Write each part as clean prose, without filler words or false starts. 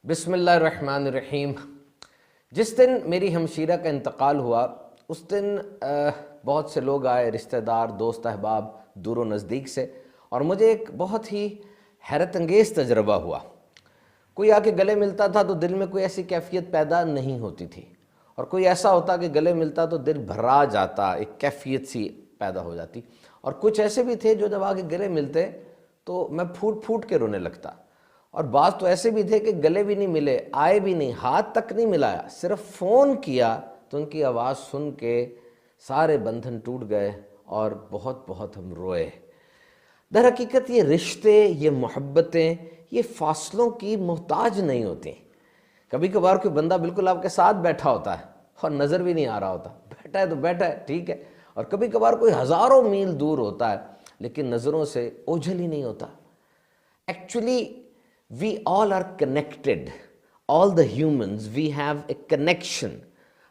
بسم اللہ الرحمن الرحیم۔ جس دن میری ہمشیرہ کا انتقال ہوا اس دن بہت سے لوگ آئے، رشتہ دار، دوست، احباب دور و نزدیک سے، اور مجھے ایک بہت ہی حیرت انگیز تجربہ ہوا۔ کوئی آ کے گلے ملتا تھا تو دل میں کوئی ایسی کیفیت پیدا نہیں ہوتی تھی، اور کوئی ایسا ہوتا کہ گلے ملتا تو دل بھرا جاتا، ایک کیفیت سی پیدا ہو جاتی۔ اور کچھ ایسے بھی تھے جو جب آ کے گلے ملتے تو میں پھوٹ پھوٹ کے رونے لگتا، اور بعض تو ایسے بھی تھے کہ گلے بھی نہیں ملے، آئے بھی نہیں، ہاتھ تک نہیں ملایا، صرف فون کیا تو ان کی آواز سن کے سارے بندھن ٹوٹ گئے اور بہت بہت ہم روئے۔ در حقیقت یہ رشتے، یہ محبتیں، یہ فاصلوں کی محتاج نہیں ہوتی۔ کبھی کبھار کوئی بندہ بالکل آپ کے ساتھ بیٹھا ہوتا ہے اور نظر بھی نہیں آ رہا ہوتا، بیٹھا ہے تو بیٹھا ہے، ٹھیک ہے، اور کبھی کبھار کوئی ہزاروں میل دور ہوتا ہے لیکن نظروں سے اوجھل ہی نہیں ہوتا۔ Actually, we all are connected. All the humans, we have a connection.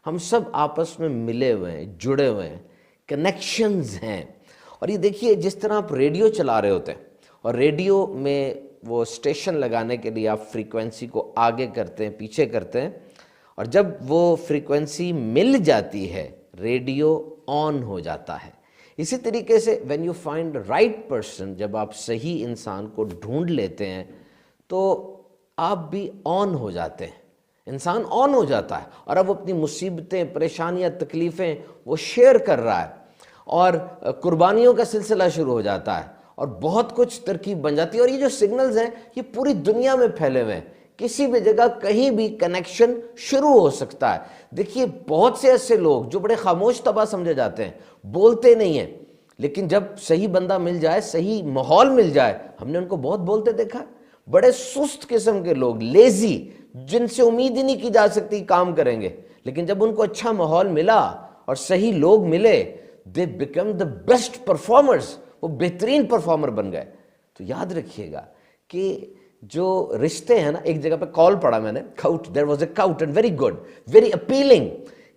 ہم سب آپس میں ملے ہوئے ہیں، جڑے ہوئے ہیں، کنیکشنز ہیں۔ اور یہ دیکھیے، جس طرح آپ ریڈیو چلا رہے ہوتے ہیں اور ریڈیو میں وہ اسٹیشن لگانے کے لیے آپ فریکوینسی کو آگے کرتے ہیں، پیچھے کرتے ہیں، اور جب وہ فریکوینسی مل جاتی ہے ریڈیو آن ہو جاتا ہے۔ اسی طریقے سے when you find the right person، جب آپ صحیح انسان کو ڈھونڈ لیتے ہیں تو آپ بھی آن ہو جاتے ہیں، انسان آن ہو جاتا ہے، اور اب اپنی مصیبتیں، پریشانیاں، تکلیفیں وہ شیئر کر رہا ہے، اور قربانیوں کا سلسلہ شروع ہو جاتا ہے، اور بہت کچھ ترکیب بن جاتی ہے۔ اور یہ جو سگنلز ہیں یہ پوری دنیا میں پھیلے ہوئے ہیں، کسی بھی جگہ کہیں بھی کنیکشن شروع ہو سکتا ہے۔ دیکھیے، بہت سے ایسے لوگ جو بڑے خاموش طبع سمجھے جاتے ہیں، بولتے نہیں ہیں، لیکن جب صحیح بندہ مل جائے، صحیح ماحول مل جائے، ہم نے ان کو بہت بولتے دیکھا۔ بڑے سست قسم کے لوگ، لیزی، جن سے امید ہی نہیں کی جا سکتی کام کریں گے، لیکن جب ان کو اچھا ماحول ملا اور صحیح لوگ ملے، they become the best performers، وہ بہترین پرفارمر بن گئے۔ تو یاد رکھیے گا کہ جو رشتے ہیں نا، ایک جگہ پہ کال پڑھا میں نے، cout، there was a cout and very good، very appealing،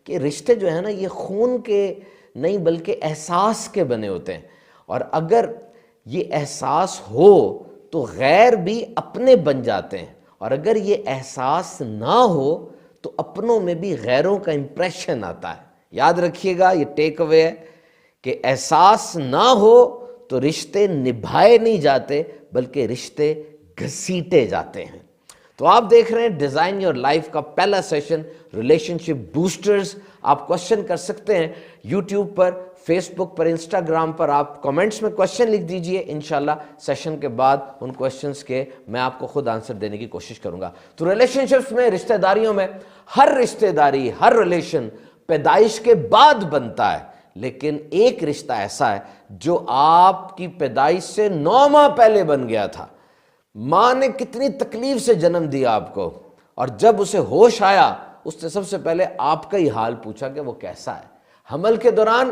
کہ رشتے جو ہیں نا یہ خون کے نہیں بلکہ احساس کے بنے ہوتے ہیں، اور اگر یہ احساس ہو تو غیر بھی اپنے بن جاتے ہیں، اور اگر یہ احساس نہ ہو تو اپنوں میں بھی غیروں کا امپریشن آتا ہے۔ یاد رکھیے گا، یہ ٹیک اوے ہے کہ احساس نہ ہو تو رشتے نبھائے نہیں جاتے بلکہ رشتے گھسیٹے جاتے ہیں۔ تو آپ دیکھ رہے ہیں ڈیزائن یور لائف کا پہلا سیشن، ریلیشن شپ بوسٹرز۔ آپ کوشچن کر سکتے ہیں یوٹیوب پر، فیس بک پر، انسٹاگرام پر، آپ کمنٹس میں کوشچن لکھ دیجئے، انشاءاللہ سیشن کے بعد ان کوشچنز کے میں آپ کو خود آنسر دینے کی کوشش کروں گا۔ تو ریلیشن شپس میں، رشتہ داریوں میں، ہر رشتہ داری، ہر ریلیشن پیدائش کے بعد بنتا ہے، لیکن ایک رشتہ ایسا ہے جو آپ کی پیدائش سے 9 ماہ پہلے بن گیا تھا۔ ماں نے کتنی تکلیف سے جنم دیا آپ کو، اور جب اسے ہوش آیا اس نے سب سے پہلے آپ کا ہی حال پوچھا کہ وہ کیسا ہے۔ حمل کے دوران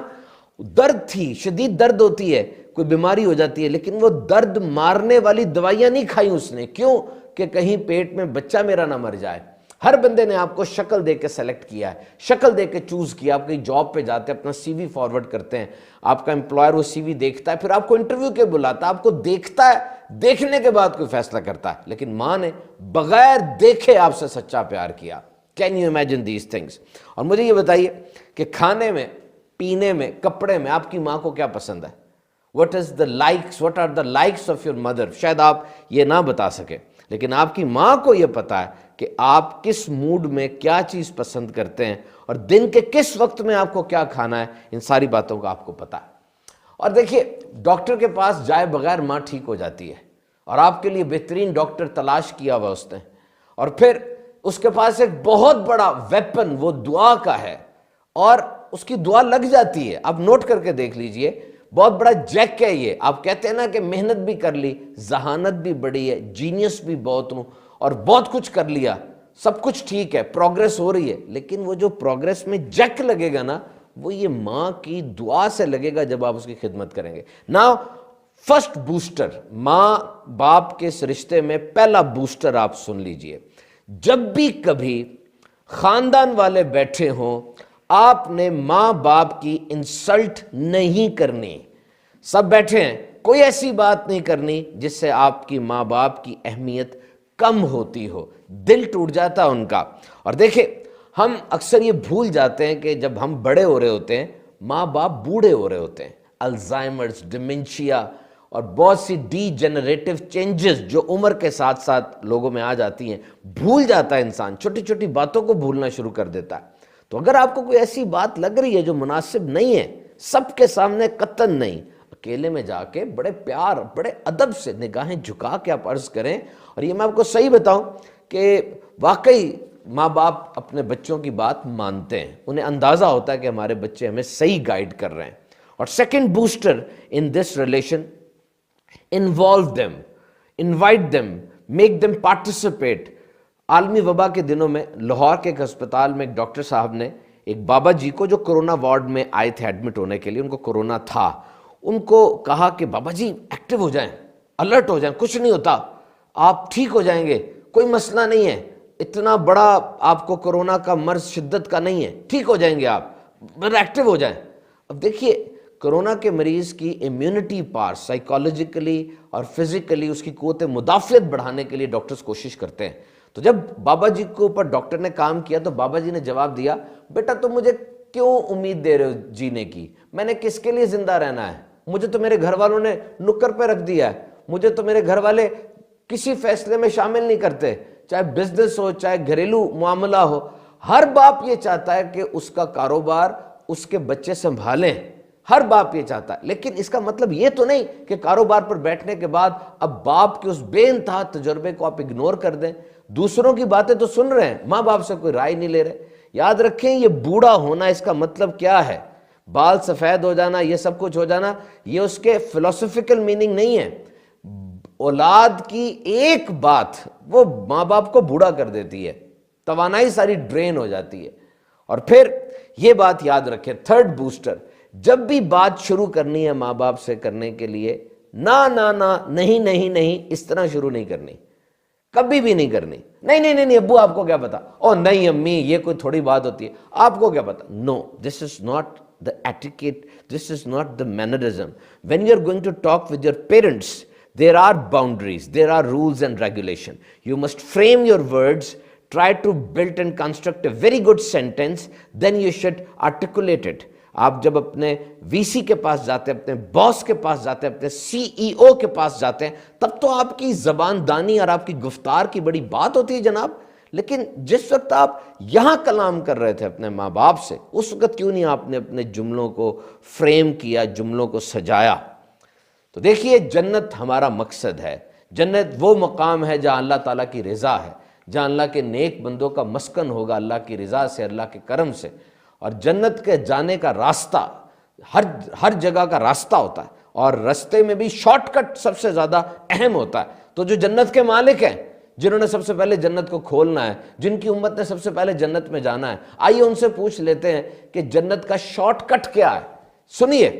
درد تھی، شدید درد ہوتی ہے، کوئی بیماری ہو جاتی ہے، لیکن وہ درد مارنے والی دوائیاں نہیں کھائیں اس نے۔ کیوں؟ کہ کہیں پیٹ میں بچہ میرا نہ مر جائے۔ ہر بندے نے آپ کو شکل دے کے سیلیکٹ کیا ہے، شکل دے کے چوز کیا۔ آپ کہیں جاب پہ جاتے ہیں، اپنا سی وی فارورڈ کرتے ہیں، آپ کا امپلائر وہ سی وی دیکھتا ہے، پھر آپ کو انٹرویو کے بلاتا ہے، آپ کو دیکھتا ہے، دیکھنے کے بعد کوئی فیصلہ کرتا ہے، لیکن ماں نے بغیر دیکھے آپ سے سچا پیار کیا۔ Can you imagine these things? اور مجھے یہ بتائیے کہ کھانے میں، پینے میں، کپڑے میں آپ کی ماں کو کیا پسند ہے؟ What are the likes of your mother؟ شاید آپ یہ نہ بتا سکے، لیکن آپ کی ماں کو یہ پتا ہے کہ آپ کس موڈ میں کیا چیز پسند کرتے ہیں، اور دن کے کس وقت میں آپ کو کیا کھانا ہے، ان ساری باتوں کا آپ کو پتا ہے۔ اور دیکھیے، ڈاکٹر کے پاس جائے بغیر ماں ٹھیک ہو جاتی ہے، اور آپ کے لیے بہترین ڈاکٹر تلاش کیا ہوا اس نے، اور پھر اس کے پاس ایک بہت بڑا ویپن وہ دعا کا ہے، اور اس کی دعا لگ جاتی ہے۔ آپ نوٹ کر کے دیکھ لیجئے، بہت بڑا جیک ہے یہ۔ آپ کہتے ہیں نا کہ محنت بھی کر لی، ذہانت بھی بڑی ہے، جینیس بھی بہت ہوں، اور بہت کچھ کر لیا، سب کچھ ٹھیک ہے، پروگریس ہو رہی ہے، لیکن وہ جو پروگریس میں جیک لگے گا نا، وہ یہ ماں کی دعا سے لگے گا جب آپ اس کی خدمت کریں گے۔ نا فرسٹ بوسٹر، ماں باپ کے اس رشتے میں پہلا بوسٹر آپ سن لیجئے۔ جب بھی کبھی خاندان والے بیٹھے ہوں، آپ نے ماں باپ کی انسلٹ نہیں کرنی۔ سب بیٹھے ہیں، کوئی ایسی بات نہیں کرنی جس سے آپ کی ماں باپ کی اہمیت کم ہوتی ہو، دل ٹوٹ جاتا ان کا۔ اور دیکھیں ہم اکثر یہ بھول جاتے ہیں کہ جب ہم بڑے ہو رہے ہوتے ہیں ماں باپ بوڑھے ہو رہے ہوتے ہیں، الزائمرز، ڈیمنشیا اور بہت سی ڈی جنریٹو چینجز جو عمر کے ساتھ ساتھ لوگوں میں آ جاتی ہیں، بھول جاتا ہے انسان، چھوٹی چھوٹی باتوں کو بھولنا شروع کر دیتا ہے۔ تو اگر آپ کو کوئی ایسی بات لگ رہی ہے جو مناسب نہیں ہے، سب کے سامنے قطعاً نہیں، اکیلے میں جا کے بڑے پیار بڑے ادب سے نگاہیں جھکا کے آپ عرض کریں۔ اور یہ میں آپ کو صحیح بتاؤں کہ واقعی ماں باپ اپنے بچوں کی بات مانتے ہیں، انہیں اندازہ ہوتا ہے کہ ہمارے بچے ہمیں صحیح گائیڈ کر رہے ہیں۔ اور second booster in this relation, involve them, invite them, make them participate. عالمی وبا کے دنوں میں لاہور کے ایک ہسپتال میں ایک ڈاکٹر صاحب نے ایک بابا جی کو جو کرونا وارڈ میں آئے تھے ایڈمٹ ہونے کے لیے، ان کو کرونا تھا، ان کو کہا کہ بابا جی ایکٹیو ہو جائیں، الرٹ ہو جائیں، کچھ نہیں ہوتا، آپ ٹھیک ہو جائیں گے، کوئی مسئلہ نہیں ہے، اتنا بڑا آپ کو کرونا کا مرض شدت کا نہیں ہے، ٹھیک ہو جائیں گے آپ، بس ایکٹیو ہو جائیں۔ اب دیکھیے کرونا کے مریض کی امیونٹی پار سائیکالوجیکلی اور فزیکلی اس کی قوت مدافعت بڑھانے کے لیے ڈاکٹرز کوشش کرتے ہیں۔ تو جب بابا جی کے اوپر ڈاکٹر نے کام کیا تو بابا جی نے جواب دیا، بیٹا تم مجھے کیوں امید دے رہے ہو جینے کی؟ میں نے کس کے لیے زندہ رہنا ہے؟ مجھے تو میرے گھر والوں نے نکر پہ رکھ دیا ہے، مجھے تو میرے گھر والے کسی فیصلے میں شامل نہیں کرتے، چاہے بزنس ہو چاہے گھریلو معاملہ ہو۔ ہر باپ یہ چاہتا ہے کہ اس کا کاروبار اس کے بچے سنبھالیں، ہر باپ یہ چاہتا ہے، لیکن اس کا مطلب یہ تو نہیں کہ کاروبار پر بیٹھنے کے بعد اب باپ کے اس بے انتہا تجربے کو آپ اگنور کر دیں۔ دوسروں کی باتیں تو سن رہے ہیں، ماں باپ سے کوئی رائے نہیں لے رہے۔ یاد رکھیں یہ بوڑھا ہونا اس کا مطلب کیا ہے، بال سفید ہو جانا، یہ سب کچھ ہو جانا، یہ اس کے فلسفیکل میننگ نہیں ہے۔ اولاد کی ایک بات وہ ماں باپ کو بوڑھا کر دیتی ہے، توانائی ساری ڈرین ہو جاتی ہے۔ اور پھر یہ بات یاد رکھیں، تھرڈ بوسٹر، جب بھی بات شروع کرنی ہے ماں باپ سے کرنے کے لیے، نہ نہ نہ نہیں نہیں نہیں اس طرح شروع نہیں کرنی، کبھی بھی نہیں کرنی۔ نہیں نہیں نہیں ابو آپ کو کیا پتا، او نہیں امی یہ کوئی تھوڑی بات ہوتی ہے، آپ کو کیا پتا۔ No, this is not the etiquette, this is not the mannerism. When you are going to talk with your parents, there are boundaries, there are rules and regulation. You must frame your words, try to build and construct a very good sentence, then you should articulate it. آپ جب اپنے وی سی کے پاس جاتے ہیں، اپنے باس کے پاس جاتے ہیں، اپنے سی ای او کے پاس جاتے ہیں، تب تو آپ کی زبان دانی اور آپ کی گفتار کی بڑی بات ہوتی ہے جناب۔ لیکن جس وقت آپ یہاں کلام کر رہے تھے اپنے ماں باپ سے، اس وقت کیوں نہیں آپ نے اپنے جملوں کو فریم کیا، جملوں کو سجایا؟ تو دیکھیے جنت ہمارا مقصد ہے، جنت وہ مقام ہے جہاں اللہ تعالیٰ کی رضا ہے، جہاں اللہ کے نیک بندوں کا مسکن ہوگا اللہ کی رضا سے، اللہ کے کرم سے۔ اور جنت کے جانے کا راستہ ہر جگہ کا راستہ ہوتا ہے، اور راستے میں بھی شارٹ کٹ سب سے زیادہ اہم ہوتا ہے۔ تو جو جنت کے مالک ہیں، جنہوں نے سب سے پہلے جنت کو کھولنا ہے، جن کی امت نے سب سے پہلے جنت میں جانا ہے، آئیے ان سے پوچھ لیتے ہیں کہ جنت کا شارٹ کٹ کیا ہے۔ سنیے،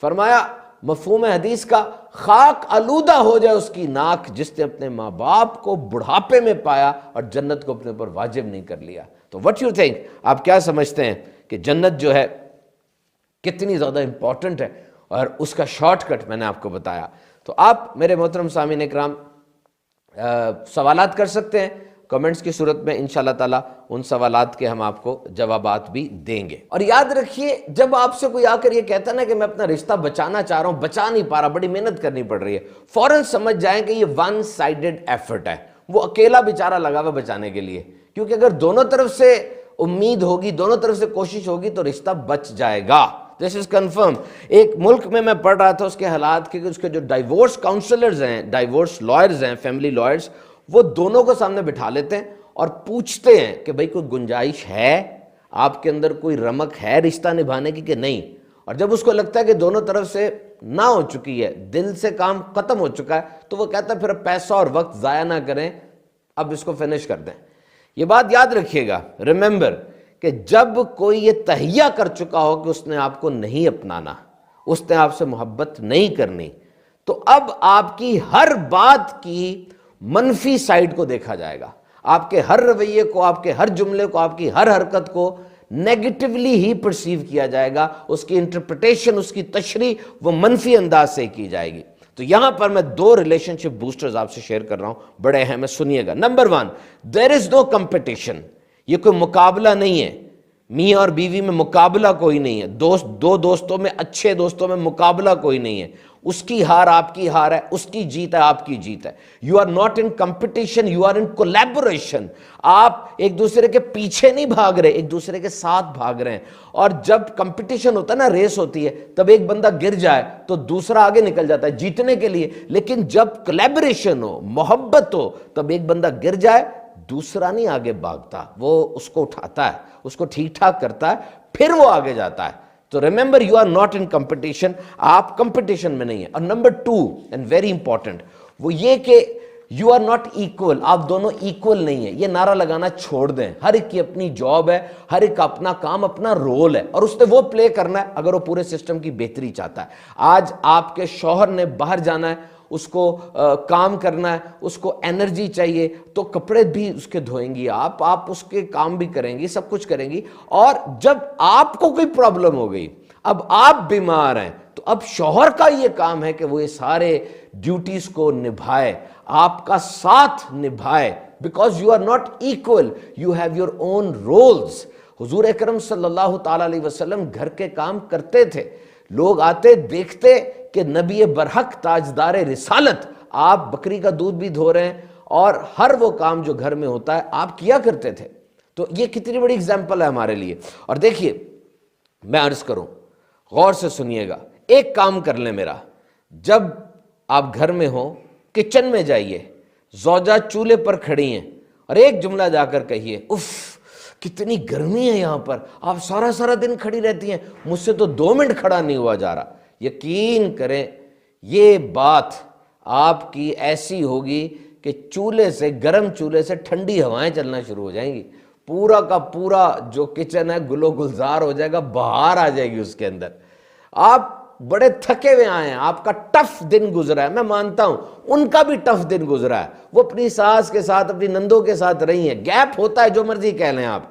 فرمایا مفہوم حدیث کا، خاک آلودہ ہو جائے اس کی ناک جس نے اپنے ماں باپ کو بڑھاپے میں پایا اور جنت کو اپنے اوپر واجب نہیں کر لیا۔ تو وٹ یو تھنک، آپ کیا سمجھتے ہیں کہ جنت جو ہے کتنی زیادہ امپورٹنٹ ہے، اور اس کا شارٹ کٹ میں نے آپ کو بتایا۔ تو آپ میرے محترم سامعین اکرام سوالات کر سکتے ہیں کمنٹس کی صورت میں، انشاءاللہ تعالیٰ ان سوالات کے ہم آپ کو جوابات بھی دیں گے۔ اور یاد رکھیے جب آپ سے کوئی آ کر یہ کہتا ہے نا کہ میں اپنا رشتہ بچانا چاہ رہا ہوں، بچا نہیں پا رہا، بڑی محنت کرنی پڑ رہی ہے، فوراً سمجھ جائیں کہ یہ ون سائیڈڈ ایفرٹ ہے، وہ اکیلا بیچارہ لگا ہوا بچانے کے لیے، کیونکہ اگر دونوں طرف سے امید ہوگی، دونوں طرف سے کوشش ہوگی تو رشتہ بچ جائے گا۔ دس از کنفرم۔ ایک ملک میں پڑھ رہا تھا اس کے حالات کہ اس کے جو ڈائیورس کاؤنسلرز ہیں، ڈائیورس لائرز ہیں، فیملی لائرز، وہ دونوں کو سامنے بٹھا لیتے ہیں اور پوچھتے ہیں کہ بھئی کوئی گنجائش ہے، آپ کے اندر کوئی رمق ہے رشتہ نبھانے کی کہ نہیں۔ اور جب اس کو لگتا ہے کہ دونوں طرف سے نہ ہو چکی ہے، دل سے کام ختم ہو چکا ہے، تو وہ کہتا ہے پھر پیسہ اور وقت ضائع نہ کریں، اب اس کو فنش کر دیں۔ یہ بات یاد رکھیے گا، ریممبر، کہ جب کوئی یہ تہیہ کر چکا ہو کہ اس نے آپ کو نہیں اپنانا، اس نے آپ سے محبت نہیں کرنی، تو اب آپ کی ہر بات کی منفی سائیڈ کو دیکھا جائے گا، آپ کے ہر رویے کو، آپ کے ہر جملے کو، آپ کی ہر حرکت کو نیگیٹیولی ہی پرسیو کیا جائے گا، اس کی انٹرپریٹیشن، اس کی تشریح وہ منفی انداز سے کی جائے گی۔ تو یہاں پر میں 2 ریلیشن شپ بوسٹرز آپ سے شیئر کر رہا ہوں، بڑے اہم ہے، سنیے گا۔ نمبر 1، دیر از نو کمپٹیشن، یہ کوئی مقابلہ نہیں ہے، میاں اور بیوی میں مقابلہ کوئی نہیں ہے، دو دوستوں میں، اچھے دوستوں میں مقابلہ کوئی نہیں ہے، اس کی ہار آپ کی ہار ہے، اس کی جیت ہے آپ کی جیت ہے۔ You are not in competition, you are in collaboration. آپ ایک دوسرے کے پیچھے نہیں بھاگ رہے، ایک دوسرے کے ساتھ بھاگ رہے ہیں۔ اور جب کمپٹیشن ہوتا ہے نا، ریس ہوتی ہے، تب ایک بندہ گر جائے تو دوسرا آگے نکل جاتا ہے جیتنے کے لیے، لیکن جب کولیبوریشن ہو، محبت ہو، تب ایک بندہ گر جائے دوسرا نہیں آگے بھاگتا، وہ اس کو اٹھاتا ہے، اس کو ٹھیک ٹھاک کرتا ہے، پھر وہ آگے جاتا ہے۔ تو remember you are not in competition, آپ کمپٹیشن میں نہیں ہیں۔ اور نمبر 2 اینڈ ویری امپورٹنٹ، وہ یہ کہ یو آر ناٹ ایکول، آپ دونوں ایکول نہیں ہیں۔ یہ نعرہ لگانا چھوڑ دیں، ہر ایک کی اپنی جاب ہے، ہر ایک کا اپنا کام، اپنا رول ہے، اور اس نے وہ پلے کرنا ہے اگر وہ پورے سسٹم کی بہتری چاہتا ہے۔ آج آپ کے شوہر نے باہر جانا ہے، اس کو کام کرنا ہے، اس کو انرجی چاہیے، تو کپڑے بھی اس کے دھوئیں گی آپ اس کے کام بھی کریں گی، سب کچھ کریں گی۔ اور جب آپ کو کوئی پرابلم ہو گئی، اب آپ بیمار ہیں، تو اب شوہر کا یہ کام ہے کہ وہ یہ سارے ڈیوٹیز کو نبھائے، آپ کا ساتھ نبھائے، because you are not equal, you have your own rules. حضور اکرم صلی اللہ تعالیٰ علیہ وسلم گھر کے کام کرتے تھے، لوگ آتے دیکھتے کہ نبی برحق تاجدار رسالت آپ بکری کا دودھ بھی دھو رہے ہیں، اور ہر وہ کام جو گھر میں ہوتا ہے آپ کیا کرتے تھے۔ تو یہ کتنی بڑی اگزامپل ہے ہمارے لیے۔ اور دیکھیے، میں عرض کروں، غور سے سنیے گا، ایک کام کر لیں میرا، جب آپ گھر میں ہوں، کچن میں جائیے، زوجہ چولہے پر کھڑی ہیں، اور ایک جملہ جا کر کہیے، اف کتنی گرمی ہے یہاں پر، آپ سارا دن کھڑی رہتی ہیں، مجھ سے تو 2 منٹ کھڑا نہیں ہوا جا رہا۔ یقین کریں یہ بات آپ کی ایسی ہوگی کہ چولہے سے، گرم چولہے سے ٹھنڈی ہوائیں چلنا شروع ہو جائیں گی، پورا کا پورا جو کچن ہے گلو گلزار ہو جائے گا، بہار آ جائے گی اس کے اندر۔ آپ بڑے تھکے ہوئے آئے ہیں، آپ کا ٹف دن گزرا ہے، میں مانتا ہوں ان کا بھی ٹف دن گزرا ہے، وہ اپنی ساس کے ساتھ، اپنی نندوں کے ساتھ رہی ہیں، گیپ ہوتا ہے، جو مرضی کہہ لیں آپ۔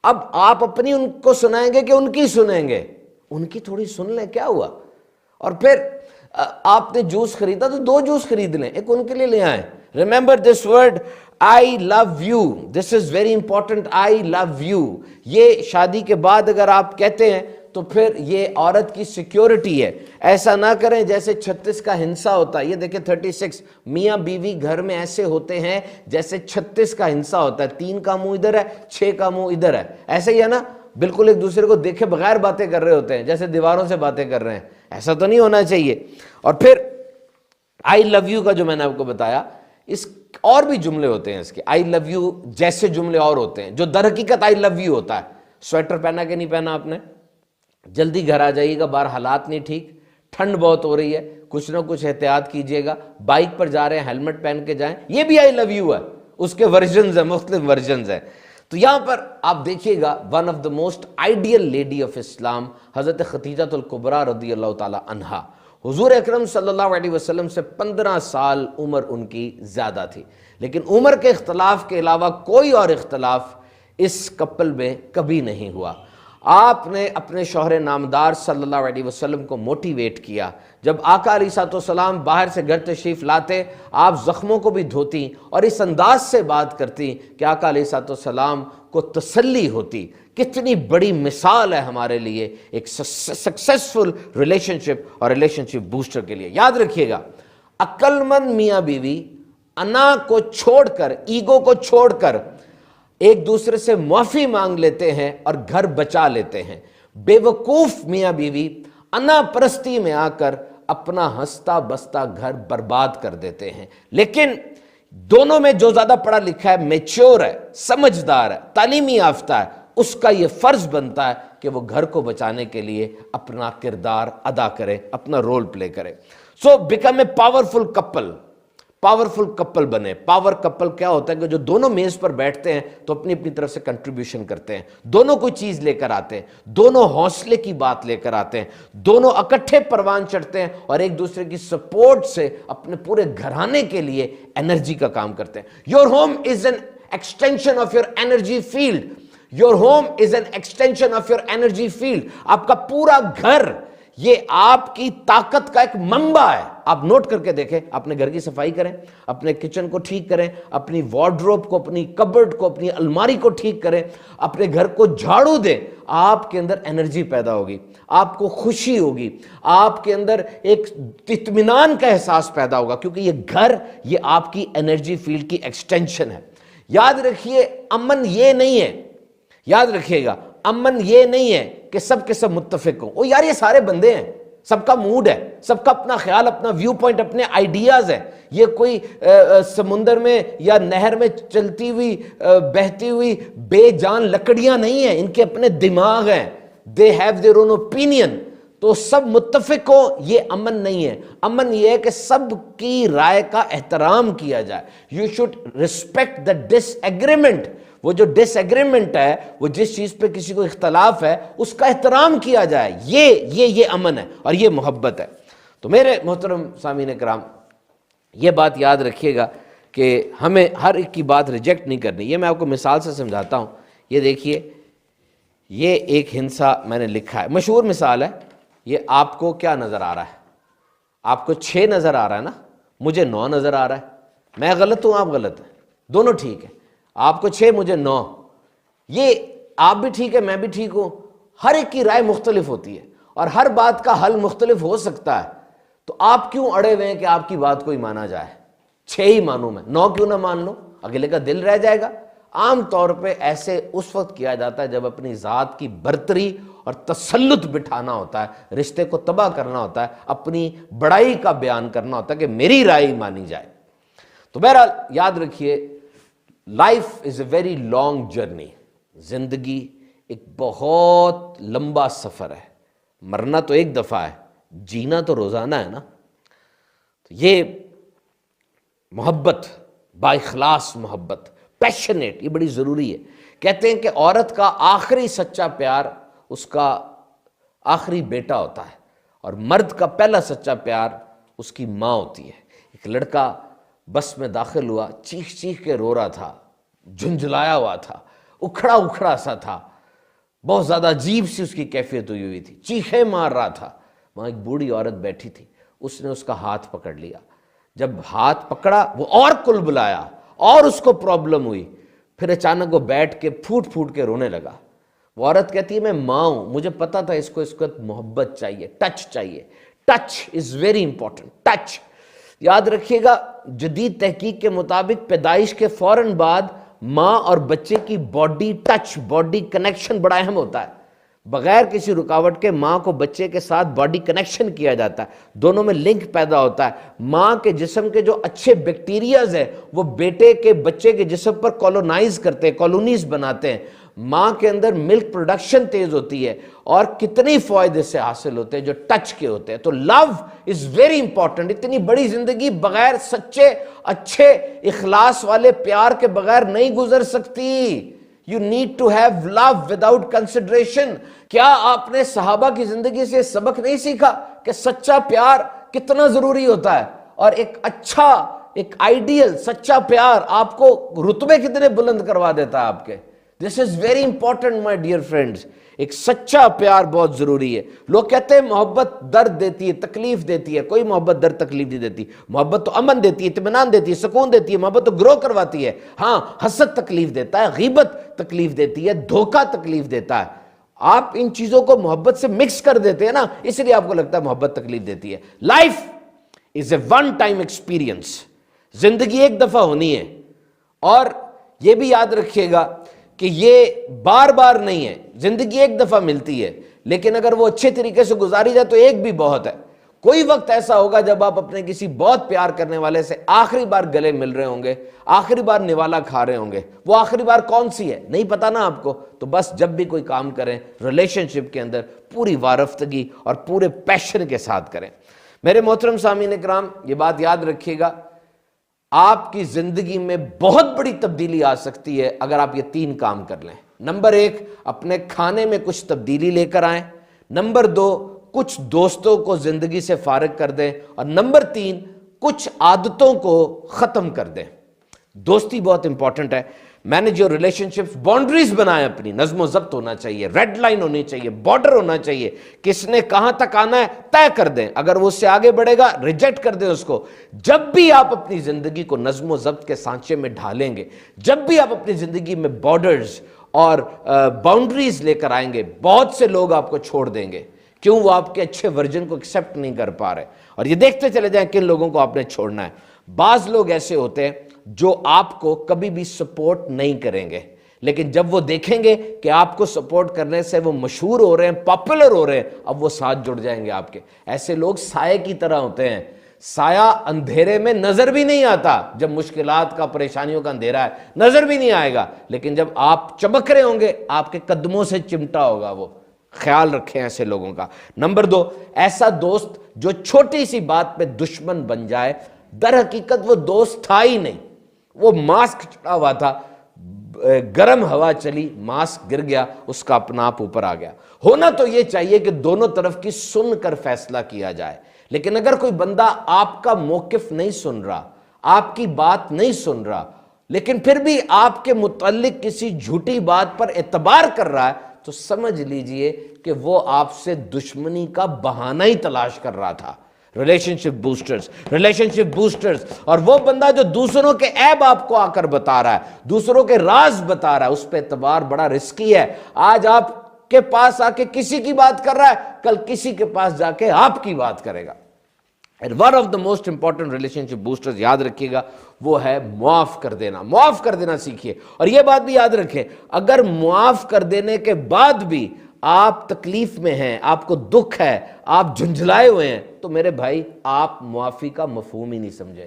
اب آپ اپنی ان کو سنائیں گے کہ ان کی سنیں گے؟ ان کی تھوڑی سن لیں، کیا ہوا؟ اور پھر آپ نے جوس خریدا تو 2 جوس خرید لیں، ایک ان کے لیے لے آئیں۔ Remember this word, I love you, this is very important, I love you. یہ شادی کے بعد اگر آپ کہتے ہیں تو پھر یہ عورت کی سیکیورٹی ہے۔ ایسا نہ کریں جیسے 36 کا ہنسا ہوتا ہے۔ یہ دیکھیں 36، میاں بیوی گھر میں ایسے ہوتے ہیں جیسے 36 کا ہنسا ہوتا ہے، 3 کا منہ ادھر ہے، 6 کا منہ ادھر ہے، ایسے ہی ہے نا، بالکل ایک دوسرے کو دیکھے بغیر باتیں کر رہے ہوتے ہیں، جیسے دیواروں سے باتیں کر رہے ہیں۔ ایسا تو نہیں ہونا چاہیے۔ اور پھر آئی لو یو کا جو میں نے آپ کو بتایا، اس اور بھی جملے ہوتے ہیں اس کے، آئی لو یو جیسے جملے اور ہوتے ہیں جو در حقیقت آئی لو یو ہوتا ہے۔ سویٹر پہنا کہ نہیں پہنا آپ نے؟ جلدی گھر آ جائیے گا، باہر حالات نہیں ٹھیک، ٹھنڈ بہت ہو رہی ہے، کچھ نہ کچھ احتیاط کیجئے گا، بائک پر جا رہے ہیں ہیلمٹ پہن کے جائیں، یہ بھی آئی لو یو ہے، اس کے ورژنز ہیں، مختلف ورژنز ہیں۔ تو یہاں پر آپ دیکھیے گا، one of the most ideal lady of Islam حضرت خدیجہ الکبریٰ رضی اللہ تعالی عنہا، حضور اکرم صلی اللہ علیہ وسلم سے 15 سال عمر ان کی زیادہ تھی، لیکن عمر کے اختلاف کے علاوہ کوئی اور اختلاف اس کپل میں کبھی نہیں ہوا۔ آپ نے اپنے شوہر نامدار صلی اللہ علیہ وسلم کو موٹیویٹ کیا۔ جب آقا علیہ الصلوۃ والسلام باہر سے گھر تشریف لاتے، آپ زخموں کو بھی دھوتی اور اس انداز سے بات کرتی کہ آقا علیہ الصلوۃ والسلام کو تسلی ہوتی۔ کتنی بڑی مثال ہے ہمارے لیے ایک سکسیسفل ریلیشن شپ اور ریلیشن شپ بوسٹر کے لیے۔ یاد رکھیے گا، عقل مند میاں بیوی انا کو چھوڑ کر، ایگو کو چھوڑ کر ایک دوسرے سے معافی مانگ لیتے ہیں اور گھر بچا لیتے ہیں۔ بے وقوف میاں بیوی انا پرستی میں آ کر اپنا ہنستا بستا گھر برباد کر دیتے ہیں۔ لیکن دونوں میں جو زیادہ پڑھا لکھا ہے، میچور ہے، سمجھدار ہے، تعلیمی یافتہ ہے، اس کا یہ فرض بنتا ہے کہ وہ گھر کو بچانے کے لیے اپنا کردار ادا کرے، اپنا رول پلے کرے۔ So become a powerful couple, powerful couple بنے۔ پاور کپل کیا ہوتا ہے کہ جو دونوں میز پر بیٹھتے ہیں تو اپنی اپنی طرف سے کنٹریبیوشن کرتے ہیں، دونوں کوئی چیز لے کر آتے ہیں، دونوں حوصلے کی بات لے کر آتے ہیں، دونوں اکٹھے پروان چڑھتے ہیں اور ایک دوسرے کی سپورٹ سے اپنے پورے گھرانے کے لیے انرجی کا کام کرتے ہیں۔ Your home is an extension of your energy field, your home is an extension of your energy field. آپ کا پورا گھر یہ آپ کی طاقت کا ایک منبع ہے. آپ نوٹ کر کے دیکھیں, اپنے گھر کی صفائی کریں, اپنے کچن کو ٹھیک کریں, اپنی وارڈروب کو, اپنی کبرڈ کو, اپنی الماری کو ٹھیک کریں, اپنے گھر کو جھاڑو دیں, آپ کے اندر انرجی پیدا ہوگی, آپ کو خوشی ہوگی, آپ کے اندر ایک اطمینان کا احساس پیدا ہوگا, کیونکہ یہ گھر یہ آپ کی انرجی فیلڈ کی ایکسٹینشن ہے. یاد رکھیے امن یہ نہیں ہے, یاد رکھیے گا امن یہ نہیں ہے کہ سب کے سب متفق ہوں. او یار یہ سارے بندے ہیں, سب کا موڈ ہے, سب کا اپنا خیال, اپنا ویو پوائنٹ, اپنے آئیڈیاز ہیں. یہ کوئی سمندر میں یا نہر میں چلتی ہوئی بہتی ہوئی بے جان لکڑیاں نہیں ہیں, ان کے اپنے دماغ ہیں. they have their own opinion. تو سب متفق ہو, یہ امن نہیں ہے. امن یہ ہے کہ سب کی رائے کا احترام کیا جائے. you should respect the disagreement. وہ جو ڈس ایگریمنٹ ہے, وہ جس چیز پہ کسی کو اختلاف ہے, اس کا احترام کیا جائے. یہ امن ہے اور یہ محبت ہے. تو میرے محترم سامعین کرام, یہ بات یاد رکھیے گا کہ ہمیں ہر ایک کی بات ریجیکٹ نہیں کرنی. یہ میں آپ کو مثال سے سمجھاتا ہوں. یہ دیکھیے, یہ ایک ہنسا میں نے لکھا ہے, مشہور مثال ہے. یہ آپ کو کیا نظر آ رہا ہے؟ آپ کو 6 نظر آ رہا ہے نا, مجھے 9 نظر آ رہا ہے. میں غلط ہوں, آپ غلط ہیں, دونوں ٹھیک ہیں. آپ کو 6, مجھے 9. یہ آپ بھی ٹھیک ہے, میں بھی ٹھیک ہوں. ہر ایک کی رائے مختلف ہوتی ہے اور ہر بات کا حل مختلف ہو سکتا ہے. تو آپ کیوں اڑے ہوئے ہیں کہ آپ کی بات کو ہی مانا جائے؟ 6 ہی مانوں میں, 9 کیوں نہ مان لوں؟ اگلے کا دل رہ جائے گا. عام طور پہ ایسے اس وقت کیا جاتا ہے جب اپنی ذات کی برتری اور تسلط بٹھانا ہوتا ہے, رشتے کو تباہ کرنا ہوتا ہے, اپنی بڑائی کا بیان کرنا ہوتا ہے کہ میری رائے ہی مانی جائے. تو بہرحال یاد رکھیے, life is a very long journey. زندگی ایک بہت لمبا سفر ہے. مرنا تو ایک دفعہ ہے, جینا تو روزانہ ہے نا. تو یہ محبت, با اخلاص محبت, پیشنیٹ, یہ بڑی ضروری ہے. کہتے ہیں کہ عورت کا آخری سچا پیار اس کا آخری بیٹا ہوتا ہے, اور مرد کا پہلا سچا پیار اس کی ماں ہوتی ہے. ایک لڑکا بس میں داخل ہوا, چیخ چیخ کے رو رہا تھا, جھنجھلایا ہوا تھا, اکھڑا اکھڑا سا تھا, بہت زیادہ عجیب سی اس کی کیفیت ہوئی تھی, چیخیں مار رہا تھا. وہاں ایک بوڑھی عورت بیٹھی تھی, اس نے اس کا ہاتھ پکڑ لیا. جب ہاتھ پکڑا, وہ اور کل بلایا اور اس کو پرابلم ہوئی. پھر اچانک وہ بیٹھ کے پھوٹ پھوٹ کے رونے لگا. وہ عورت کہتی ہے میں ماں ہوں, مجھے پتا تھا اس کو محبت چاہیے, ٹچ چاہیے. Touch is very important. Touch یاد رکھیے گا, جدید تحقیق کے مطابق پیدائش کے فوراً بعد ماں اور بچے کی باڈی ٹچ, باڈی کنیکشن بڑا اہم ہوتا ہے. بغیر کسی رکاوٹ کے ماں کو بچے کے ساتھ باڈی کنیکشن کیا جاتا ہے, دونوں میں لنک پیدا ہوتا ہے. ماں کے جسم کے جو اچھے بیکٹیریاز ہیں وہ بیٹے کے بچے کے جسم پر کالونائز کرتے ہیں, کالونیز بناتے ہیں. ماں کے اندر ملک پروڈکشن تیز ہوتی ہے, اور کتنی فوائد اس سے حاصل ہوتے ہیں جو ٹچ کے ہوتے ہیں. تو لو از ویری امپورٹنٹ. اتنی بڑی زندگی بغیر سچے اچھے اخلاص والے پیار کے بغیر نہیں گزر سکتی. You need to have love without consideration. کیا آپ نے صحابہ کی زندگی سے سبق نہیں سیکھا کہ سچا پیار کتنا ضروری ہوتا ہے, اور ایک اچھا, ایک آئیڈیل سچا پیار آپ کو رتبے کتنے بلند کروا دیتا ہے آپ کے. This is very important my dear friends. ایک سچا پیار بہت ضروری ہے. لوگ کہتے ہیں محبت درد دیتی ہے, تکلیف دیتی ہے. کوئی محبت درد تکلیف نہیں دیتی. محبت تو امن دیتی ہے, اطمینان دیتی ہے, سکون دیتی ہے. محبت تو گرو کرواتی ہے. ہاں, حسد تکلیف دیتا ہے, غیبت تکلیف دیتی ہے, دھوکہ تکلیف دیتا ہے. آپ ان چیزوں کو محبت سے مکس کر دیتے ہیں نا, اس لیے آپ کو لگتا ہے محبت تکلیف دیتی ہے. Life is a one time experience. زندگی ایک دفعہ ہونی ہے, اور یہ بھی یاد رکھیے گا کہ یہ بار بار نہیں ہے. زندگی ایک دفعہ ملتی ہے, لیکن اگر وہ اچھے طریقے سے گزاری جائے تو ایک بھی بہت ہے. کوئی وقت ایسا ہوگا جب آپ اپنے کسی بہت پیار کرنے والے سے آخری بار گلے مل رہے ہوں گے, آخری بار نوالا کھا رہے ہوں گے. وہ آخری بار کون سی ہے نہیں پتا نا آپ کو. تو بس جب بھی کوئی کام کریں ریلیشن شپ کے اندر پوری وارفتگی اور پورے پیشن کے ساتھ کریں. میرے محترم سامعین اکرام, یہ بات یاد رکھیے گا, آپ کی زندگی میں بہت بڑی تبدیلی آ سکتی ہے اگر آپ یہ 3 کام کر لیں. نمبر 1, اپنے کھانے میں کچھ تبدیلی لے کر آئیں. نمبر 2, کچھ دوستوں کو زندگی سے فارغ کر دیں. اور نمبر 3, کچھ عادتوں کو ختم کر دیں. دوستی بہت امپورٹنٹ ہے. مینج یور ریلیشنشپس، باؤنڈریز بنائیں اپنی، نظم و ضبط ہونا چاہیے، ریڈ لائن ہونی چاہیے، بارڈر ہونا چاہیے، کس نے کہاں تک آنا ہے طے کر دیں، اگر وہ اس سے آگے بڑھے گا ریجیکٹ کر دیں اس کو۔ جب بھی آپ اپنی زندگی کو نظم و ضبط کے سانچے میں ڈھالیں گے، جب بھی آپ اپنی زندگی میں بارڈرز اور باؤنڈریز لے کر آئیں گے، بہت سے لوگ آپ کو چھوڑ دیں گے، کیوں؟ وہ آپ کے اچھے ورژن کو ایکسیپٹ نہیں کر پا رہے، اور یہ دیکھتے چلے جائیں کن لوگوں کو آپ نے چھوڑنا ہے۔ بعض لوگ ایسے ہوتے ہیں جو آپ کو کبھی بھی سپورٹ نہیں کریں گے، لیکن جب وہ دیکھیں گے کہ آپ کو سپورٹ کرنے سے وہ مشہور ہو رہے ہیں، پاپولر ہو رہے ہیں، اب وہ ساتھ جڑ جائیں گے آپ کے۔ ایسے لوگ سائے کی طرح ہوتے ہیں، سایہ اندھیرے میں نظر بھی نہیں آتا، جب مشکلات کا، پریشانیوں کا اندھیرا ہے نظر بھی نہیں آئے گا، لیکن جب آپ چمک رہے ہوں گے آپ کے قدموں سے چمٹا ہوگا وہ۔ خیال رکھیں ایسے لوگوں کا۔ نمبر 2، ایسا دوست جو چھوٹی سی بات پہ دشمن بن جائے، در حقیقت وہ دوست تھا ہی نہیں، وہ ماسک چڑھا ہوا تھا، گرم ہوا چلی، ماسک گر گیا، اس کا اپنا آپ اوپر آ گیا۔ ہونا تو یہ چاہیے کہ دونوں طرف کی سن کر فیصلہ کیا جائے، لیکن اگر کوئی بندہ آپ کا موقف نہیں سن رہا، آپ کی بات نہیں سن رہا، لیکن پھر بھی آپ کے متعلق کسی جھوٹی بات پر اعتبار کر رہا ہے، تو سمجھ لیجئے کہ وہ آپ سے دشمنی کا بہانہ ہی تلاش کر رہا تھا۔ ریلیشن شپ بوسٹرز، اور وہ بندہ جو دوسروں کے عیب آپ کو آ کر بتا رہا ہے، دوسروں کے راز بتا رہا ہے، اس پہ اعتبار بڑا رسکی ہے۔ آج آپ کے پاس آ کے کسی کی بات کر رہا ہے، کل کسی کے پاس جا کے آپ کی بات کرے گا۔ One of the most important relationship boosters, یاد رکھیے گا، وہ ہے معاف کر دینا۔ معاف کر دینا سیکھیے، اور یہ بات بھی یاد رکھیں، اگر معاف کر دینے کے بعد بھی آپ تکلیف میں ہیں، آپ کو دکھ ہے، آپ جھنجھلائے ہوئے ہیں، تو میرے بھائی آپ معافی کا مفہوم ہی نہیں سمجھے۔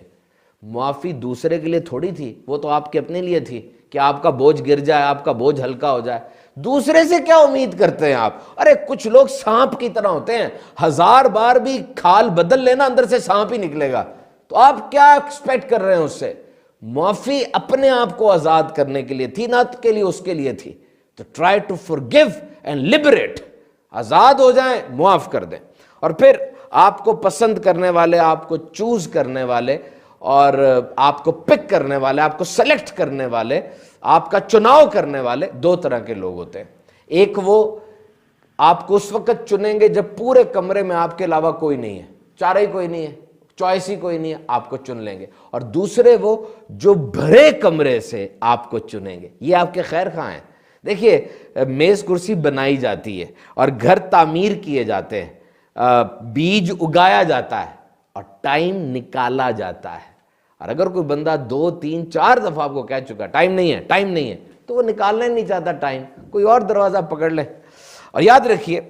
معافی دوسرے کے لیے تھوڑی تھی، وہ تو آپ کے اپنے لیے تھی کہ آپ کا بوجھ گر جائے، آپ کا بوجھ ہلکا ہو جائے۔ دوسرے سے کیا امید کرتے ہیں آپ؟ ارے کچھ لوگ سانپ کی طرح ہوتے ہیں، 1000 بار بھی کھال بدل لینا اندر سے سانپ ہی نکلے گا، تو آپ کیا ایکسپیکٹ کر رہے ہیں اس سے؟ معافی اپنے آپ کو آزاد کرنے کے لیے تھی، نہ کہ لیے اس کے لیے تھی۔ تو try to forgive and liberate، آزاد ہو جائیں، معاف کر دیں۔ اور پھر آپ کو پسند کرنے والے، آپ کو چوز کرنے والے، اور آپ کو پک کرنے والے، آپ کو سلیکٹ کرنے والے، آپ کا چناؤ کرنے والے 2 طرح کے لوگ ہوتے ہیں۔ ایک وہ آپ کو اس وقت چنیں گے جب پورے کمرے میں آپ کے علاوہ کوئی نہیں ہے، چارہ ہی کوئی نہیں ہے، چوائس ہی کوئی نہیں ہے، آپ کو چن لیں گے۔ اور دوسرے وہ جو بھرے کمرے سے آپ کو چنیں گے، یہ آپ کے خیر خواہ ہیں۔ دیکھیے، میز کرسی بنائی جاتی ہے اور گھر تعمیر کیے جاتے ہیں، بیج اگایا جاتا ہے اور ٹائم نکالا جاتا ہے۔ اور اگر کوئی بندہ 2 3 4 دفعہ آپ کو کہہ چکا ٹائم نہیں ہے، ٹائم نہیں ہے، تو وہ نکالنا ہی نہیں چاہتا ٹائم، کوئی اور دروازہ پکڑ لے۔ اور یاد رکھیے،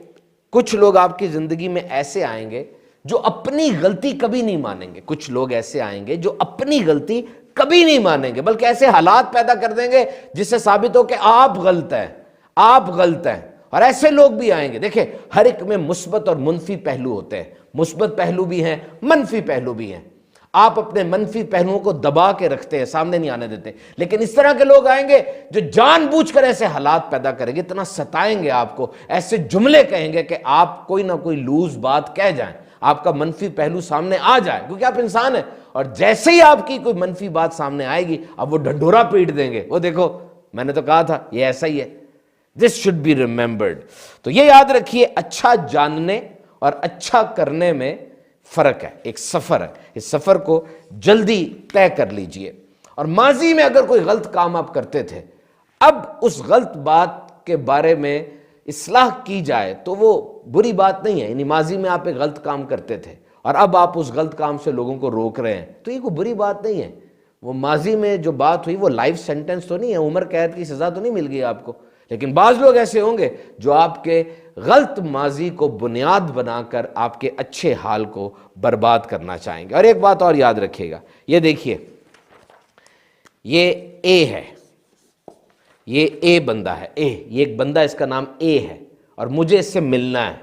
کچھ لوگ آپ کی زندگی میں ایسے آئیں گے جو اپنی غلطی کبھی نہیں مانیں گے۔ کچھ لوگ ایسے آئیں گے جو اپنی غلطی کبھی نہیں مانیں گے، بلکہ ایسے حالات پیدا کر دیں گے جس سے ثابت ہو کہ آپ غلط ہیں، آپ غلط ہیں۔ اور ایسے لوگ بھی آئیں گے۔ دیکھیں، ہر ایک میں مثبت اور منفی پہلو ہوتے ہیں، مثبت پہلو بھی ہیں، منفی پہلو بھی ہیں۔ آپ اپنے منفی پہلوؤں کو دبا کے رکھتے ہیں، سامنے نہیں آنے دیتے، لیکن اس طرح کے لوگ آئیں گے جو جان بوجھ کر ایسے حالات پیدا کریں گے، اتنا ستائیں گے آپ کو، ایسے جملے کہیں گے کہ آپ کوئی نہ کوئی لوز بات کہہ جائیں، آپ کا منفی پہلو سامنے آ جائے، کیونکہ آپ انسان ہیں۔ اور جیسے ہی آپ کی کوئی منفی بات سامنے آئے گی، اب وہ ڈھنڈورا پیٹ دیں گے، وہ دیکھو میں نے تو کہا تھا یہ ایسا ہی ہے۔ This should be remembered۔ تو یہ یاد رکھیے، اچھا جاننے اور اچھا کرنے میں فرق ہے، ایک سفر ہے، اس سفر کو جلدی طے کر لیجئے۔ اور ماضی میں اگر کوئی غلط کام آپ کرتے تھے، اب اس غلط بات کے بارے میں اصلاح کی جائے تو وہ بری بات نہیں ہے۔ یعنی ماضی میں آپ ایک غلط کام کرتے تھے اور اب آپ اس غلط کام سے لوگوں کو روک رہے ہیں، تو یہ کوئی بری بات نہیں ہے۔ وہ ماضی میں جو بات ہوئی وہ لائف سینٹنس تو نہیں ہے، عمر قید کی سزا تو نہیں مل گئی آپ کو، لیکن بعض لوگ ایسے ہوں گے جو آپ کے غلط ماضی کو بنیاد بنا کر آپ کے اچھے حال کو برباد کرنا چاہیں گے۔ اور ایک بات اور یاد رکھیے گا، یہ دیکھیے، یہ اے ہے، یہ اے بندہ ہے، اے، یہ ایک بندہ، اس کا نام اے ہے اور مجھے اس سے ملنا ہے۔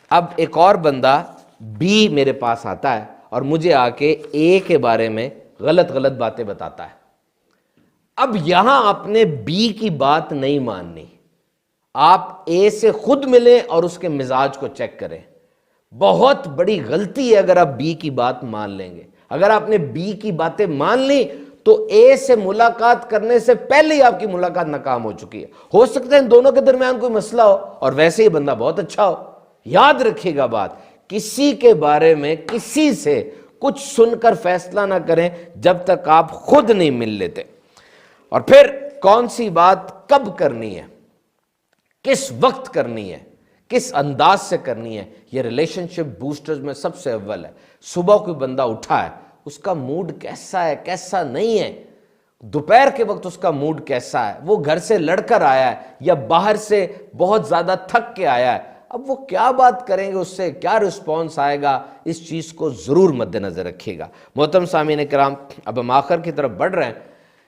اب ایک اور بندہ بی میرے پاس آتا ہے اور مجھے آ کے اے کے بارے میں غلط غلط باتیں بتاتا ہے۔ اب یہاں آپ نے بی کی بات نہیں ماننی، آپ اے سے خود ملیں اور اس کے مزاج کو چیک کریں۔ بہت بڑی غلطی ہے اگر آپ بی کی بات مان لیں گے۔ اگر آپ نے بی کی باتیں مان لی تو اے سے ملاقات کرنے سے پہلے ہی آپ کی ملاقات ناکام ہو چکی ہے. ہو سکتا ہے ان دونوں کے درمیان کوئی مسئلہ ہو اور ویسے ہی بندہ بہت اچھا ہو. یاد رکھیے گا بات, کسی کے بارے میں کسی سے کچھ سن کر فیصلہ نہ کریں جب تک آپ خود نہیں مل لیتے. اور پھر کون سی بات کب کرنی ہے, کس وقت کرنی ہے, کس انداز سے کرنی ہے, یہ ریلیشن شپ بوسٹرز میں سب سے اول ہے. صبح کوئی بندہ اٹھا ہے, اس کا موڈ کیسا ہے کیسا نہیں ہے, دوپہر کے وقت اس کا موڈ کیسا ہے, وہ گھر سے لڑ کر آیا ہے یا باہر سے بہت زیادہ تھک کے آیا ہے, اب وہ کیا بات کریں گے, اس سے کیا رسپانس آئے گا, اس چیز کو ضرور مد نظر رکھیے گا. محترم سامعین کرام, اب ہم آخر کی طرف بڑھ رہے ہیں.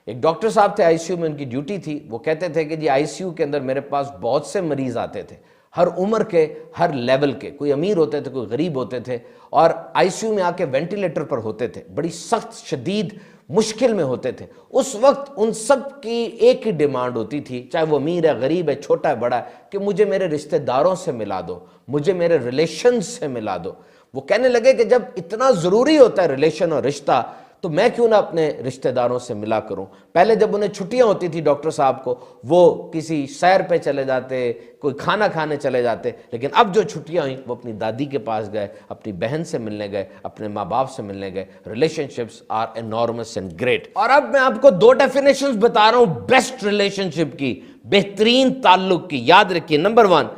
ایک ڈاکٹر صاحب تھے, آئی سی یو میں ان کی ڈیوٹی تھی. وہ کہتے تھے کہ جی آئی سی یو کے اندر میرے پاس بہت سے مریض آتے تھے, ہر عمر کے, ہر لیول کے, کوئی امیر ہوتے تھے, کوئی غریب ہوتے تھے, اور آئی سی یو میں آ کے وینٹیلیٹر پر ہوتے تھے, بڑی سخت شدید مشکل میں ہوتے تھے. اس وقت ان سب کی ایک ہی ڈیمانڈ ہوتی تھی, چاہے وہ امیر ہے, غریب ہے, چھوٹا ہے, بڑا ہے, کہ مجھے میرے رشتہ داروں سے ملا دو, مجھے میرے ریلیشن سے ملا دو. وہ کہنے لگے کہ جب اتنا ضروری ہوتا ہے ریلیشن اور رشتہ, تو میں کیوں نہ اپنے رشتہ داروں سے ملا کروں. پہلے جب انہیں چھٹیاں ہوتی تھی ڈاکٹر صاحب کو, وہ کسی سیر پہ چلے جاتے, کوئی کھانا کھانے چلے جاتے, لیکن اب جو چھٹیاں ہوئیں وہ اپنی دادی کے پاس گئے, اپنی بہن سے ملنے گئے, اپنے ماں باپ سے ملنے گئے. Relationships are enormous and great. اور اب میں آپ کو 2 ڈیفینیشنز بتا رہا ہوں بیسٹ ریلیشن شپ کی, بہترین تعلق کی. یاد رکھیے, number 1,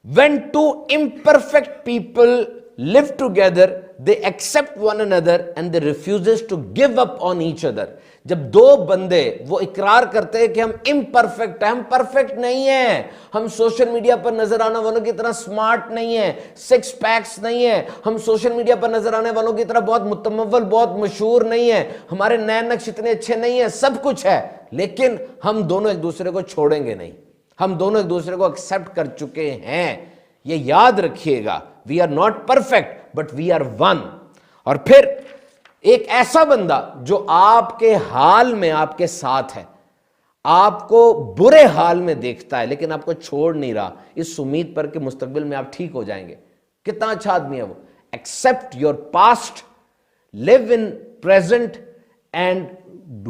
when two imperfect people live together, they accept one another and they refuses to give up on each other. جب دو بندے وہ اقرار کرتے ہیں کہ ہم امپرفیکٹ ہیں, ہم پرفیکٹ نہیں ہیں, ہم سوشل میڈیا پر نظر آنے والوں کی طرح سمارٹ نہیں ہیں, 6 پیکس نہیں ہیں, ہم سوشل میڈیا پر نظر آنے والوں کی طرح بہت متمول, بہت مشہور نہیں ہیں, ہمارے نین نقش اتنے اچھے نہیں ہیں, سب کچھ ہے, لیکن ہم دونوں ایک دوسرے کو چھوڑیں گے نہیں, ہم دونوں ایک دوسرے کو ایکسیپٹ کر چکے ہیں. یہ یاد رکھیے گا, we are not perfect but we are one. اور پھر ایک ایسا بندہ جو آپ کے حال میں آپ کے ساتھ ہے, آپ کو برے حال میں دیکھتا ہے لیکن آپ کو چھوڑ نہیں رہا, اس امید پر کہ مستقبل میں آپ ٹھیک ہو جائیں گے. کتنا اچھا آدمی ہے وہ. Accept your past, live in present and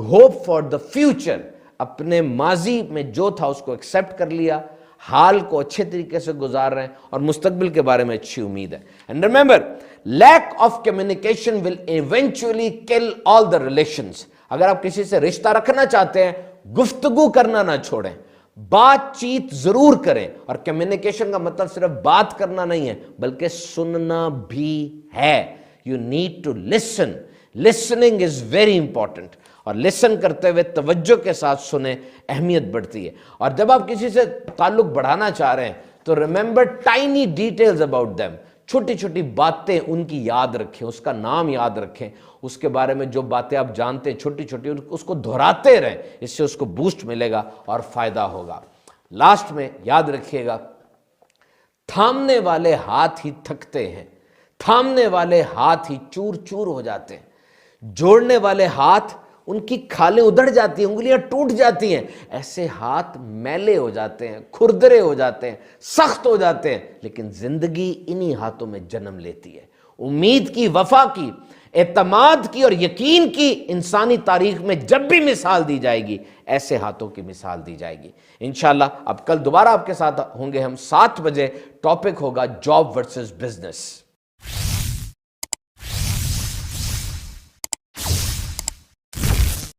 hope for the future. اپنے ماضی میں جو تھا اس کو ایکسپٹ کر لیا, حال کو اچھے طریقے سے گزار رہے ہیں اور مستقبل کے بارے میں اچھی امید ہے. And remember, lack of communication will eventually کل آل دا ریلیشنز. اگر آپ کسی سے رشتہ رکھنا چاہتے ہیں, گفتگو کرنا نہ چھوڑیں, بات چیت ضرور کریں. اور کمیونیکیشن کا مطلب صرف بات کرنا نہیں ہے بلکہ سننا بھی ہے. You need to listen. Listening is very important, اور لسن کرتے ہوئے توجہ کے ساتھ سنیں, اہمیت بڑھتی ہے. اور جب آپ کسی سے تعلق بڑھانا چاہ رہے ہیں تو remember tiny details about them. چھوٹی چھوٹی باتیں ان کی یاد رکھیں, اس کا نام یاد رکھیں, اس کے بارے میں جو باتیں آپ جانتے ہیں چھوٹی چھوٹی اس کو دہراتے رہیں, اس سے اس کو بوسٹ ملے گا اور فائدہ ہوگا. لاسٹ میں یاد رکھیے گا, تھامنے والے ہاتھ ہی تھکتے ہیں, تھامنے والے ہاتھ ہی چور چور ہو جاتے ہیں, جوڑنے والے ہاتھ ان کی کھالیں ادھڑ جاتی ہیں, انگلیاں ٹوٹ جاتی ہیں. ایسے ہاتھ میلے ہو جاتے ہیں, کھردرے ہو جاتے ہیں, سخت ہو جاتے ہیں, لیکن زندگی انہی ہاتھوں میں جنم لیتی ہے. امید کی, وفا کی, اعتماد کی اور یقین کی انسانی تاریخ میں جب بھی مثال دی جائے گی, ایسے ہاتھوں کی مثال دی جائے گی. انشاءاللہ اب کل دوبارہ آپ کے ساتھ ہوں گے ہم 7 بجے. ٹاپک ہوگا جاب ورسز بزنس.